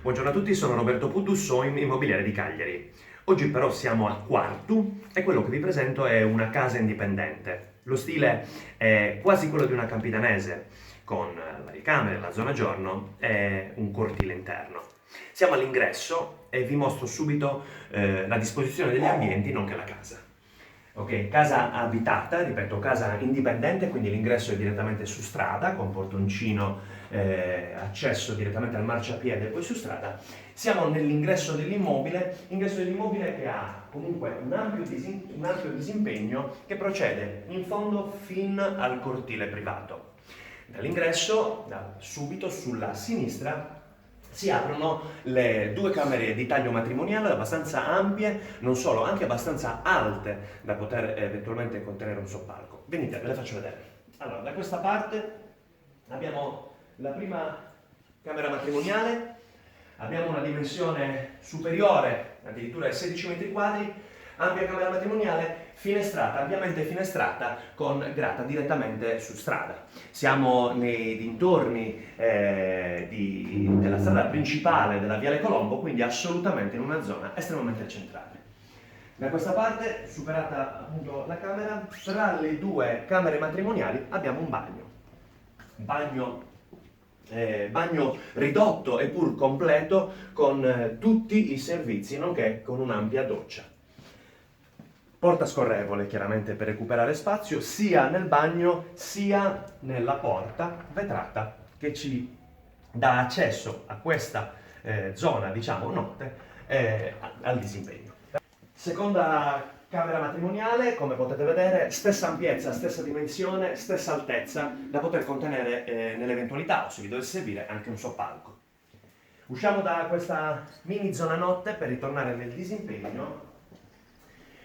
Buongiorno a tutti, sono Roberto Puddusso, immobiliare di Cagliari. Oggi però siamo a Quartu e quello che vi presento è una casa indipendente. Lo stile è quasi quello di una campidanese, con la ricamera, la zona giorno e un cortile interno. Siamo all'ingresso e vi mostro subito la disposizione degli ambienti, nonché la casa. Ok, casa abitata, ripeto, casa indipendente, quindi l'ingresso è direttamente su strada, con portoncino, accesso direttamente al marciapiede e poi su strada. Siamo nell'ingresso dell'immobile che ha comunque un ampio disimpegno che procede in fondo fin al cortile privato. Dall'ingresso, subito sulla sinistra, si aprono le due camere di taglio matrimoniale abbastanza ampie, non solo, anche abbastanza alte da poter eventualmente contenere un soppalco. Venite, ve le faccio vedere. Allora, da questa parte abbiamo la prima camera matrimoniale, abbiamo una dimensione superiore, addirittura ai 16 metri quadri, ampia camera matrimoniale, finestrata, ampiamente finestrata, con grata direttamente su strada. Siamo nei dintorni della strada principale della Viale Colombo, quindi assolutamente in una zona estremamente centrale. Da questa parte, superata appunto la camera, tra le due camere matrimoniali abbiamo un bagno ridotto e pur completo con tutti i servizi, nonché con un'ampia doccia. Porta scorrevole chiaramente per recuperare spazio sia nel bagno sia nella porta vetrata che ci dà accesso a questa zona, diciamo, notte al disimpegno. Seconda camera matrimoniale, come potete vedere, stessa ampiezza, stessa dimensione, stessa altezza da poter contenere nell'eventualità o se vi dovesse servire anche un soppalco. Usciamo da questa mini zona notte per ritornare nel disimpegno,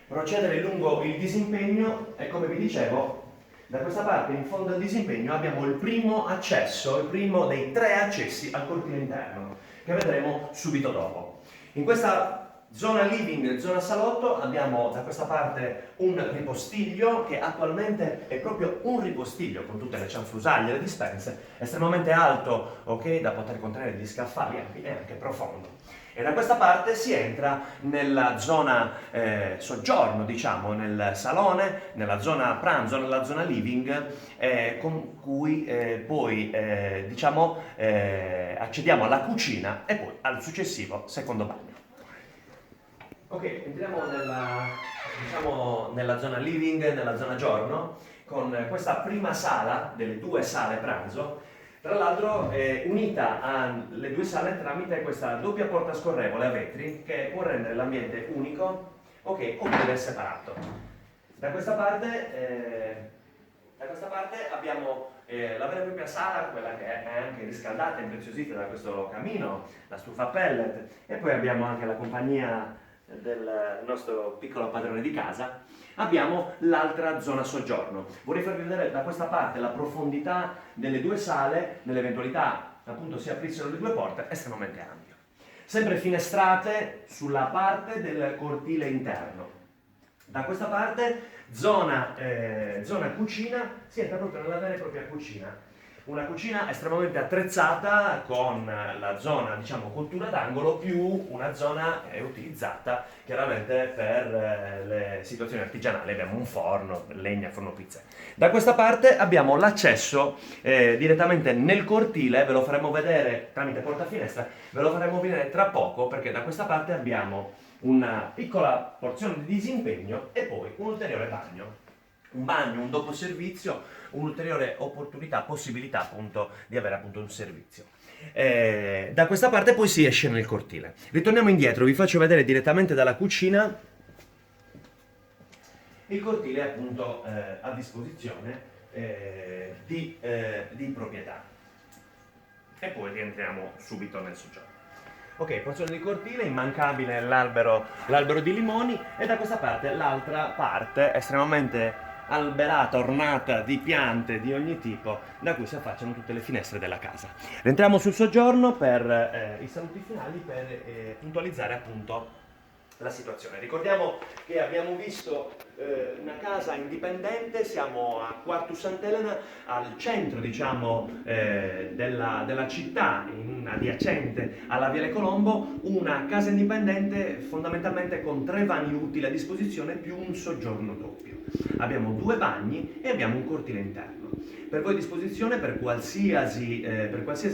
procedere lungo il disimpegno e come vi dicevo, da questa parte in fondo al disimpegno abbiamo il primo accesso, il primo dei 3 accessi al cortile interno che vedremo subito dopo. In questa zona living, zona salotto, abbiamo da questa parte un ripostiglio che attualmente è proprio un ripostiglio con tutte le cianfrusaglie e le dispense, estremamente alto, ok, da poter contenere gli scaffali e anche profondo. E da questa parte si entra nella zona soggiorno, diciamo, nel salone, nella zona pranzo, nella zona living, con cui poi diciamo, accediamo alla cucina e poi al successivo secondo bagno. Ok, entriamo nella zona living, nella zona giorno, con questa prima sala, delle 2 sale pranzo, tra l'altro unita alle 2 sale tramite questa doppia porta scorrevole a vetri che può rendere l'ambiente unico, ok, oppure separato. Da questa parte abbiamo la vera e propria sala, quella che è anche riscaldata e impreziosita da questo camino, la stufa a pellet, e poi abbiamo anche la compagnia del nostro piccolo padrone di casa. Abbiamo l'altra zona soggiorno. Vorrei farvi vedere da questa parte la profondità delle 2 sale, nell'eventualità appunto si aprissero le 2 porte, estremamente ampio. Sempre finestrate sulla parte del cortile interno. Da questa parte zona cucina, si entra proprio nella vera e propria cucina. Una cucina estremamente attrezzata con la zona, diciamo, cottura d'angolo più una zona utilizzata chiaramente per le situazioni artigianali. Abbiamo un forno, legna, forno pizza. Da questa parte abbiamo l'accesso direttamente nel cortile, ve lo faremo vedere tramite porta finestra, ve lo faremo vedere tra poco perché da questa parte abbiamo una piccola porzione di disimpegno e poi un ulteriore bagno. Un bagno, un dopo servizio, un'ulteriore opportunità, possibilità appunto di avere appunto un servizio. Da questa parte poi si esce nel cortile. Ritorniamo indietro, vi faccio vedere direttamente dalla cucina il cortile appunto a disposizione di proprietà. E poi rientriamo subito nel soggiorno. Ok, porzione di cortile, immancabile l'albero di limoni e da questa parte l'altra parte estremamente alberata, ornata di piante di ogni tipo da cui si affacciano tutte le finestre della casa. Rientriamo sul soggiorno per i saluti finali per puntualizzare appunto la situazione. Ricordiamo che abbiamo visto una casa indipendente, siamo a Quartu Sant'Elena, al centro diciamo della città, adiacente alla Viale Colombo, una casa indipendente fondamentalmente con 3 vani utili a disposizione più un soggiorno doppio. Abbiamo 2 bagni e abbiamo un cortile interno. Per voi a disposizione per qualsiasi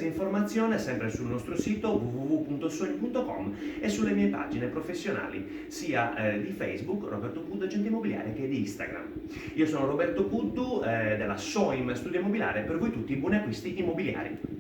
informazione, sempre sul nostro sito www.sogni.com e sulle mie pagine professionali, sia di Facebook, Roberto Puddu Agente Immobiliare, che di Instagram. Io sono Roberto Puddu della SOIM Studio Immobiliare, per voi tutti buoni acquisti immobiliari.